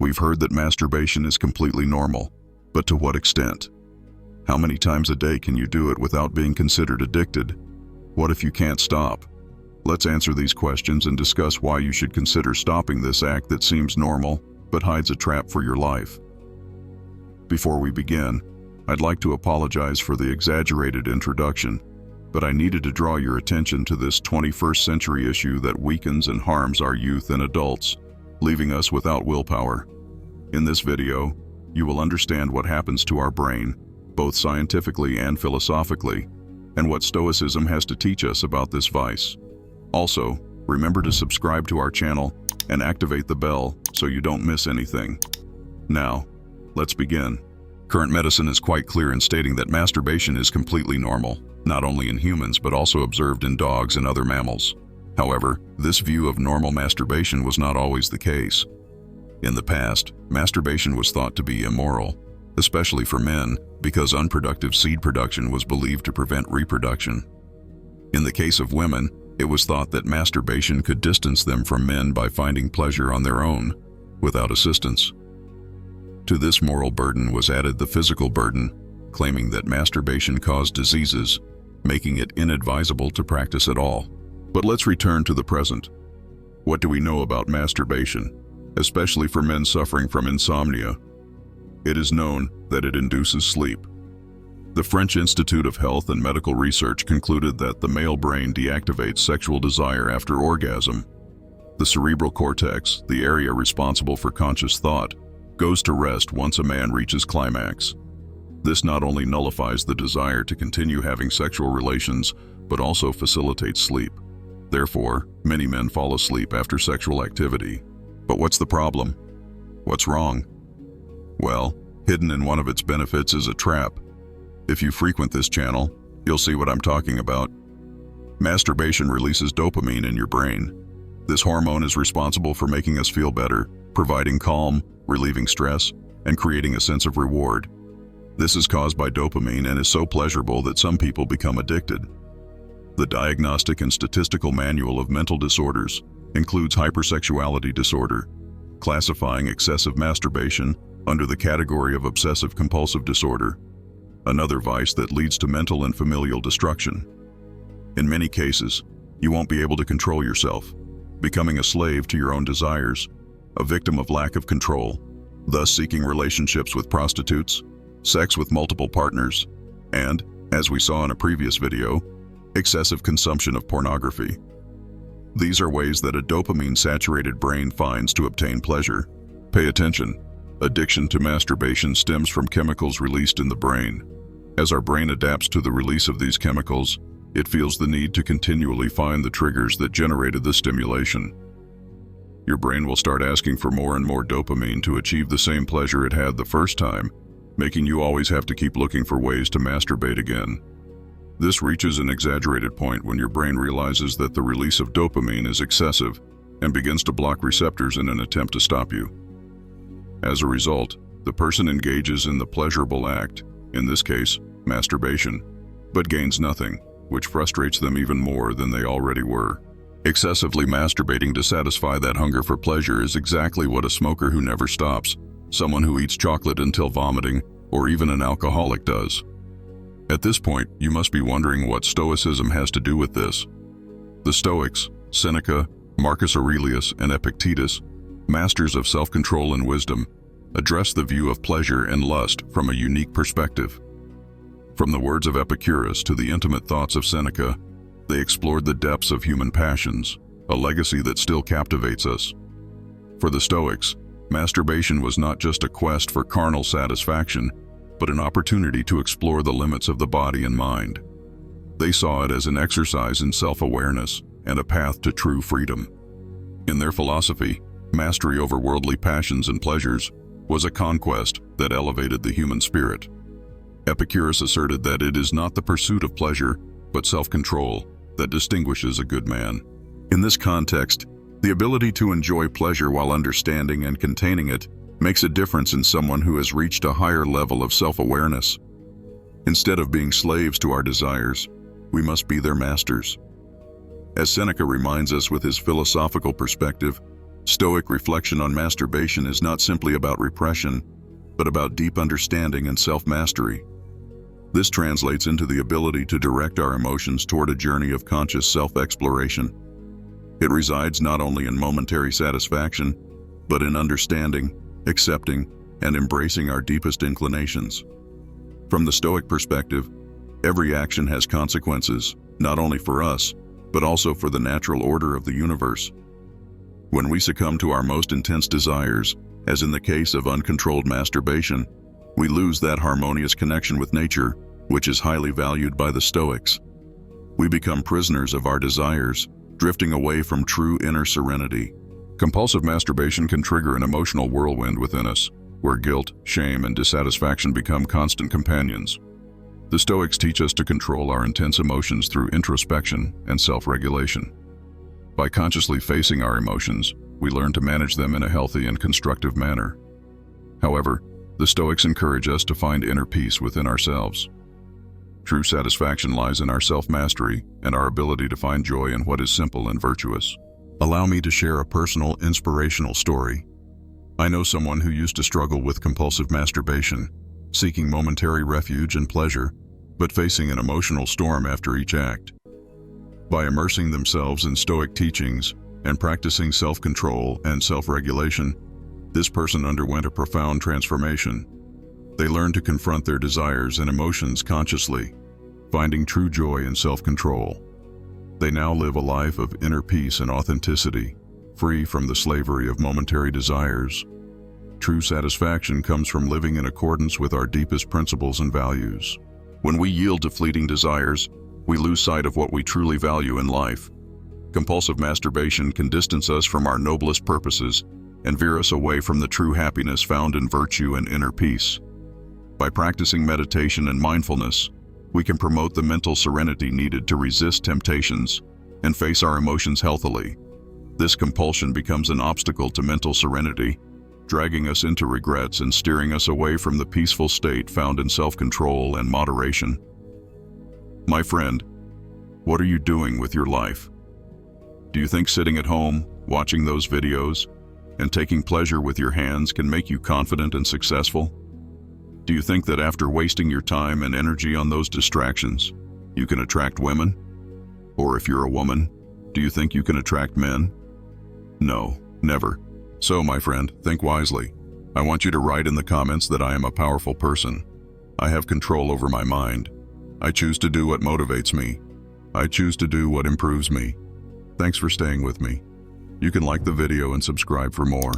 We've heard that masturbation is completely normal, but to what extent? How many times a day can you do it without being considered addicted? What if you can't stop? Let's answer these questions and discuss why you should consider stopping this act that seems normal, but hides a trap for your life. Before we begin, I'd like to apologize for the exaggerated introduction, but I needed to draw your attention to this 21st century issue that weakens and harms our youth and adults, leaving us without willpower. In this video, you will understand what happens to our brain, both scientifically and philosophically, and what Stoicism has to teach us about this vice. Also, remember to subscribe to our channel and activate the bell so you don't miss anything. Now, let's begin. Current medicine is quite clear in stating that masturbation is completely normal, not only in humans but also observed in dogs and other mammals. However, this view of normal masturbation was not always the case. In the past, masturbation was thought to be immoral, especially for men, because unproductive seed production was believed to prevent reproduction. In the case of women, it was thought that masturbation could distance them from men by finding pleasure on their own, without assistance. To this moral burden was added the physical burden, claiming that masturbation caused diseases, making it inadvisable to practice at all. But let's return to the present. What do we know about masturbation, especially for men suffering from insomnia? It is known that it induces sleep. The French Institute of Health and Medical Research concluded that the male brain deactivates sexual desire after orgasm. The cerebral cortex, the area responsible for conscious thought, goes to rest once a man reaches climax. This not only nullifies the desire to continue having sexual relations, but also facilitates sleep. Therefore, many men fall asleep after sexual activity. But what's the problem? What's wrong? Well, hidden in one of its benefits is a trap. If you frequent this channel, you'll see what I'm talking about. Masturbation releases dopamine in your brain. This hormone is responsible for making us feel better, providing calm, relieving stress, and creating a sense of reward. This is caused by dopamine and is so pleasurable that some people become addicted. The Diagnostic and Statistical Manual of Mental Disorders includes hypersexuality disorder, classifying excessive masturbation under the category of obsessive-compulsive disorder, another vice that leads to mental and familial destruction. In many cases, you won't be able to control yourself, becoming a slave to your own desires, a victim of lack of control, thus seeking relationships with prostitutes, sex with multiple partners, and, as we saw in a previous video, excessive consumption of pornography. These are ways that a dopamine-saturated brain finds to obtain pleasure. Pay attention. Addiction to masturbation stems from chemicals released in the brain. As our brain adapts to the release of these chemicals, it feels the need to continually find the triggers that generated the stimulation. Your brain will start asking for more and more dopamine to achieve the same pleasure it had the first time, making you always have to keep looking for ways to masturbate again. This reaches an exaggerated point when your brain realizes that the release of dopamine is excessive and begins to block receptors in an attempt to stop you. As a result, the person engages in the pleasurable act, in this case, masturbation, but gains nothing, which frustrates them even more than they already were. Excessively masturbating to satisfy that hunger for pleasure is exactly what a smoker who never stops, someone who eats chocolate until vomiting, or even an alcoholic does. At this point, you must be wondering what Stoicism has to do with this. The Stoics, Seneca, Marcus Aurelius, and Epictetus, masters of self-control and wisdom, address the view of pleasure and lust from a unique perspective. From the words of Epicurus to the intimate thoughts of Seneca, they explored the depths of human passions, a legacy that still captivates us. For the Stoics, masturbation was not just a quest for carnal satisfaction, but an opportunity to explore the limits of the body and mind. They saw it as an exercise in self-awareness and a path to true freedom. In their philosophy, mastery over worldly passions and pleasures was a conquest that elevated the human spirit. Epicurus asserted that it is not the pursuit of pleasure, but self-control, that distinguishes a good man. In this context, the ability to enjoy pleasure while understanding and containing it makes a difference in someone who has reached a higher level of self-awareness. Instead of being slaves to our desires, we must be their masters. As Seneca reminds us with his philosophical perspective, Stoic reflection on masturbation is not simply about repression, but about deep understanding and self-mastery. This translates into the ability to direct our emotions toward a journey of conscious self-exploration. It resides not only in momentary satisfaction, but in understanding, accepting, and embracing our deepest inclinations. From the Stoic perspective, every action has consequences, not only for us, but also for the natural order of the universe. When we succumb to our most intense desires, as in the case of uncontrolled masturbation, we lose that harmonious connection with nature, which is highly valued by the Stoics. We become prisoners of our desires, drifting away from true inner serenity. Compulsive masturbation can trigger an emotional whirlwind within us, where guilt, shame, and dissatisfaction become constant companions. The Stoics teach us to control our intense emotions through introspection and self-regulation. By consciously facing our emotions, we learn to manage them in a healthy and constructive manner. However, the Stoics encourage us to find inner peace within ourselves. True satisfaction lies in our self-mastery and our ability to find joy in what is simple and virtuous. Allow me to share a personal, inspirational story. I know someone who used to struggle with compulsive masturbation, seeking momentary refuge and pleasure, but facing an emotional storm after each act. By immersing themselves in Stoic teachings and practicing self-control and self-regulation, this person underwent a profound transformation. They learned to confront their desires and emotions consciously, finding true joy in self-control. They now live a life of inner peace and authenticity, free from the slavery of momentary desires. True satisfaction comes from living in accordance with our deepest principles and values. When we yield to fleeting desires, we lose sight of what we truly value in life. Compulsive masturbation can distance us from our noblest purposes and veer us away from the true happiness found in virtue and inner peace. By practicing meditation and mindfulness, we can promote the mental serenity needed to resist temptations and face our emotions healthily. This compulsion becomes an obstacle to mental serenity, dragging us into regrets and steering us away from the peaceful state found in self-control and moderation. My friend, what are you doing with your life? Do you think sitting at home, watching those videos, and taking pleasure with your hands can make you confident and successful? Do you think that after wasting your time and energy on those distractions, you can attract women? Or if you're a woman, do you think you can attract men? No, never. So, my friend, think wisely. I want you to write in the comments that I am a powerful person. I have control over my mind. I choose to do what motivates me. I choose to do what improves me. Thanks for staying with me. You can like the video and subscribe for more.